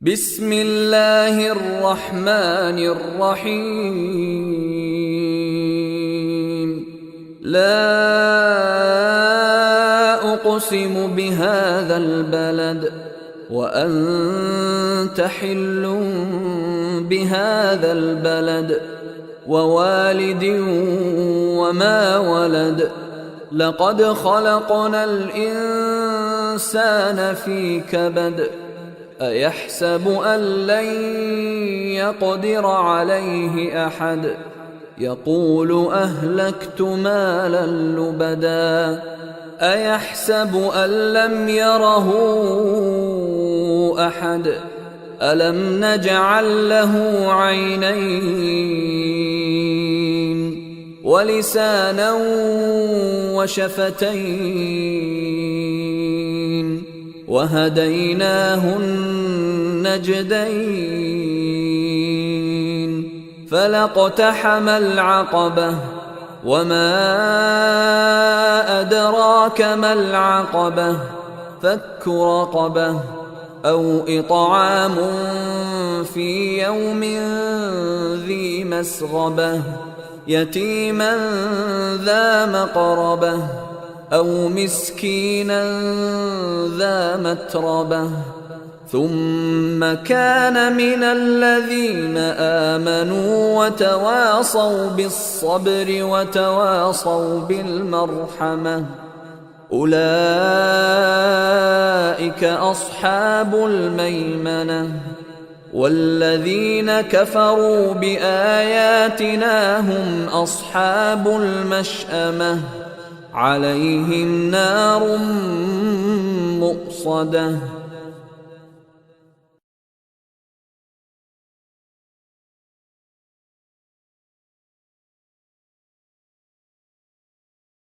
بسم الله الرحمن الرحيم. لا أقسم بهذا البلد وأنت حل بهذا البلد ووالد وما ولد. لقد خلقنا الإنسان في كبد. أيحسب أن لن يقدر عليه أحد. يقول أهلكت مالا لبدا. أيحسب أن لم يره أحد. ألم نجعل له عينين ولسانا وشفتين وهديناه النجدين. فلاقتحم العقبة وما أدراك ما العقبة. فك رقبة أو إطعام في يوم ذي مسغبة يتيما ذا مقربة أو مسكينا ذا متربة. ثم كان من الذين آمنوا وتواصوا بالصبر وتواصوا بالمرحمة. أولئك أصحاب الميمنة. والذين كفروا بآياتنا هم أصحاب المشأمة. عليهم نار مؤصدة.